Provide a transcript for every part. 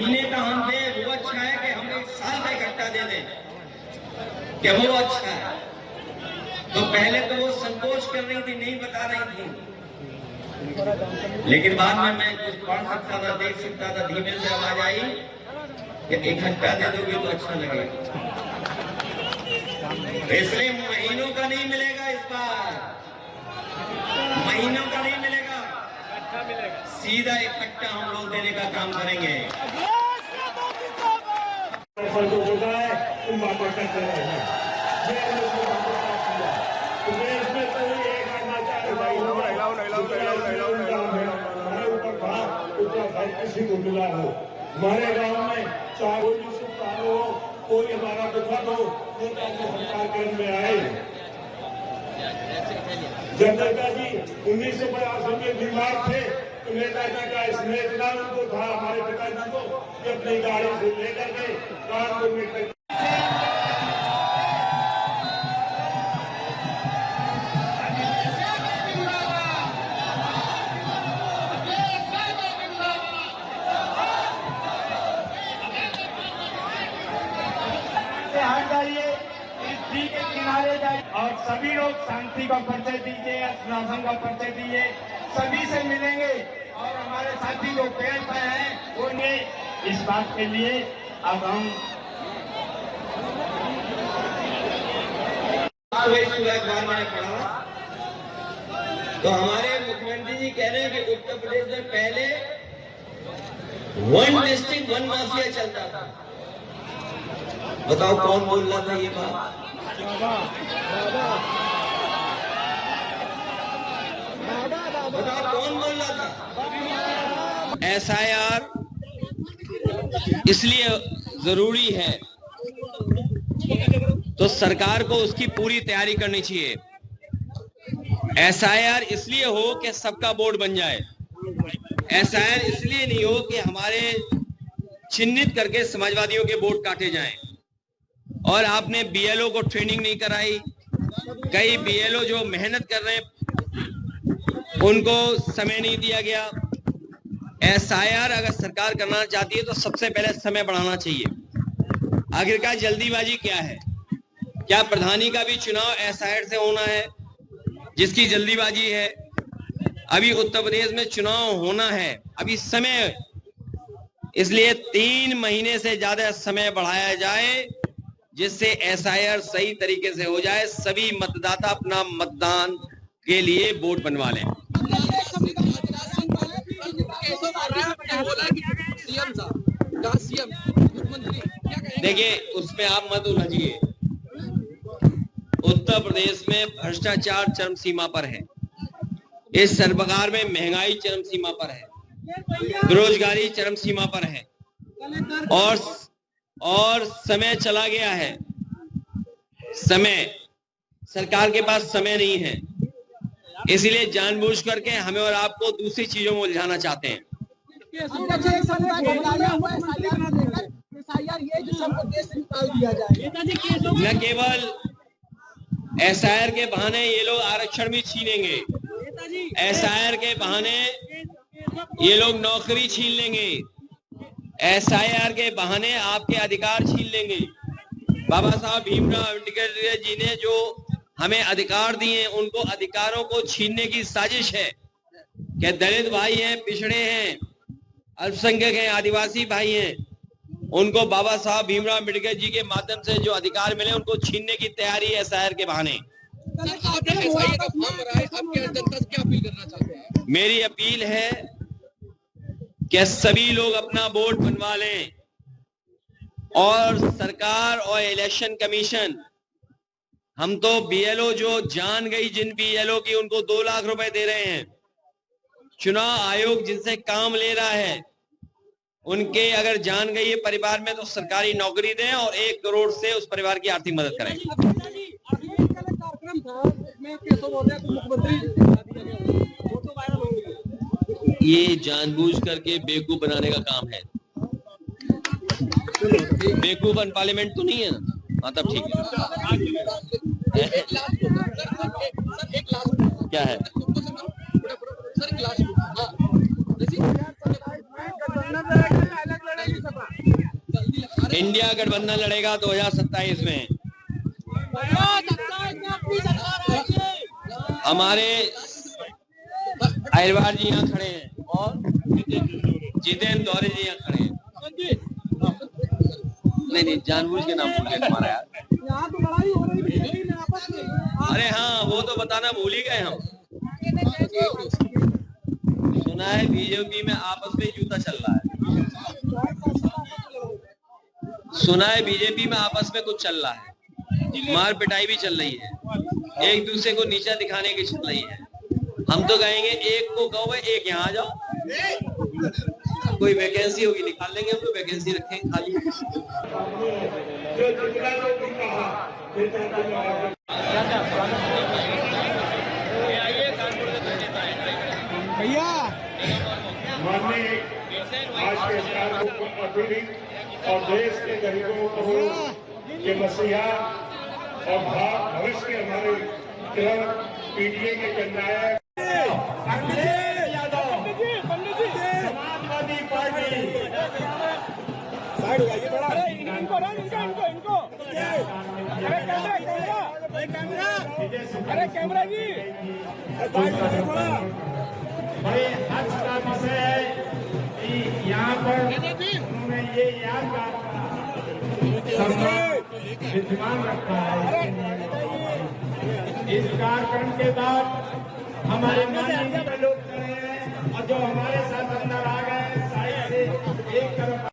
महीने का हम दें वो अच्छा है कि हम 1 साल का इकट्ठा दे दें, क्या वो अच्छा है? तो पहले तो वो संकोच कर रही थी, नहीं बता रही थी, लेकिन बाद में मैं कुछ पढ़ सकता था, देख सकता था, धीमे से आवाज आई कि इकट्ठा दे दोगे तो अच्छा लगेगा। इसलिए महीनों का नहीं मिलेगा, इस बार महीनों का नहीं मिलेगा, सीधा इकट्ठा हम लोग देने का काम करेंगे। किसी को मिला हो हमारे गांव में, चाहे कोई सुल्तान हो, कोई हमारा दुखद हो, वो सरकार केंद्र में आए। जब नेताजी 1982 में बीमार थे तो नेताजी का स्नेह इतना उनको था, हमारे पिताजी को, कि अपनी गाड़ी से लेकर के कानपुर में के किनारे जाइए और सभी लोग शांति का परिचय दीजिए, अनुशासन का परिचय दीजिए, सभी से मिलेंगे। और हमारे साथी जो पेड़ पे हैं उन्हें इस बात के लिए अब हम मैंने पढ़ा तो हमारे मुख्यमंत्री जी कह रहे हैं कि उत्तर प्रदेश में पहले 1 डिस्ट्रिक्ट 1 माफिया चलता था। बताओ कौन बोल रहा था ये बात? बताओ कौन बोल रहा था? SIR इसलिए जरूरी है तो सरकार को उसकी पूरी तैयारी करनी चाहिए। SIR इसलिए हो कि सबका बोर्ड बन जाए, SIR इसलिए नहीं हो कि हमारे चिन्हित करके समाजवादियों के वोट काटे जाएं। और आपने BLO को ट्रेनिंग नहीं कराई, कई BLO जो मेहनत कर रहे हैं उनको समय नहीं दिया गया। SIR अगर सरकार करना चाहती है तो सबसे पहले समय बढ़ाना चाहिए। आखिरकार जल्दीबाजी क्या है? क्या प्रधानी का भी चुनाव SIR से होना है जिसकी जल्दीबाजी है? अभी उत्तर प्रदेश में चुनाव होना है, अभी समय, इसलिए 3 महीने से ज्यादा समय बढ़ाया जाए जिससे SIR सही तरीके से हो जाए, सभी मतदाता अपना मतदान के लिए वोट बनवा लें। देखिए उसमें आप मत उलझिए। उत्तर प्रदेश में भ्रष्टाचार चरम सीमा पर है, इस सरकार में महंगाई चरम सीमा पर है, बेरोजगारी चरम सीमा पर है और समय चला गया है। समय, सरकार के पास समय नहीं है, इसलिए जानबूझ करके हमें और आपको दूसरी चीजों में उलझाना चाहते हैं। न केवल SIR के बहाने ये लोग आरक्षण भी छीनेंगे, SIR के बहाने ये लोग नौकरी छीन लेंगे, SIR के बहाने आपके अधिकार छीन लेंगे। बाबा साहब भीमराव अम्बेडकर जी ने जो हमें अधिकार दिए उनको अधिकारों को छीनने की साजिश है। क्या दलित भाई हैं, पिछड़े हैं, अल्पसंख्यक हैं, आदिवासी भाई हैं, उनको बाबा साहब भीमराव अम्बेडकर जी के माध्यम से जो अधिकार मिले उनको छीनने की तैयारी है SIR के बहाने। मेरी अपील है कि सभी लोग अपना वोट बनवा लें और सरकार और इलेक्शन कमीशन, हम तो BLO जो जान गई जिन BLO की उनको 2 लाख रुपए दे रहे हैं, चुनाव आयोग जिनसे काम ले रहा है उनके अगर जान गई है परिवार में तो सरकारी नौकरी दें और 1 करोड़ से उस परिवार की आर्थिक मदद करें। ये जानबूझ करके बेवकूफ बनाने का काम है। बेवकूफ पार्लियामेंट तो नहीं है ना? हाँ तब ठीक है। क्या है? इंडिया गठबंधन लड़ेगा 2027 में। हमारे अहिरवार जी यहाँ खड़े हैं और जितेंद्र दौरे जी यहाँ खड़े हैं। नहीं जानबूझ के नाम भूल गए तुम्हारा यार। यहाँ तो लड़ाई हो रही है आपस में। अरे हाँ वो तो बताना भूल ही गए हम। सुना है बीजेपी में आपस में जूता चल रहा है। सुना है बीजेपी में आपस में कुछ चल रहा है, मार पिटाई भी चल रही है, एक दूसरे को नीचा दिखाने की चल रही है। हम तो कहेंगे एक को कहो एक यहाँ आ जाओ, कोई वैकेंसी होगी निकाल लेंगे हम, तो वैकेंसी रखेंगे खाली। भैया माननीय आज के अतिरिक्त और देश के गरीबों को के मसीहा और भविष्य के हमारे क्लब पीडीए के जननायक समाजवादी पार्टी साइड हो जाइए थोड़ा। अरे इनको अरे कैमरा अरे कैमरा जी साइड हो जाइए थोड़ा। बड़े हर्ष का विषय है कि यहाँ पर उन्होंने ये याद विद्यमान रखा है। इस कार्यक्रम के बाद हमारे माननीय लोग खड़े हैं और जो हमारे साथ अंदर आ गए साइड से एक तरफ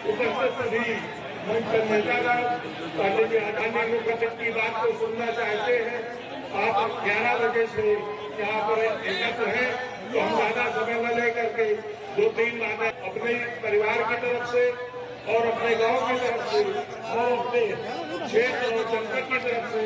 उपस्थित सभी मंच पर नेतागण पार्टी आगामी मुख्य की बात को सुनना चाहते हैं। आप 11 बजे से यहाँ पर एकत्र हैं, तो हम ज्यादा समय न लेकर के 2-3 बातें अपने परिवार की तरफ से और अपने गांव की तरफ से और अपने क्षेत्र और जनपद की तरफ से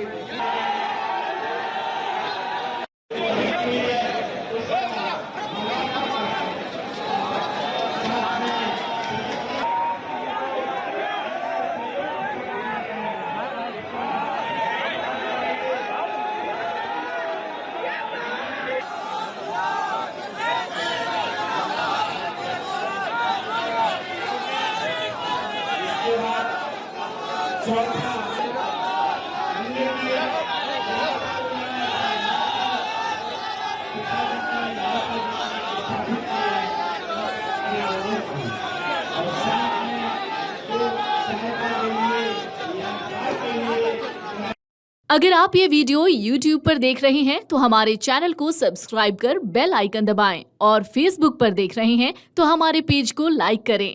अगर आप ये वीडियो YouTube पर देख रहे हैं तो हमारे चैनल को सब्सक्राइब कर बेल आइकन दबाएं और Facebook पर देख रहे हैं तो हमारे पेज को लाइक करें।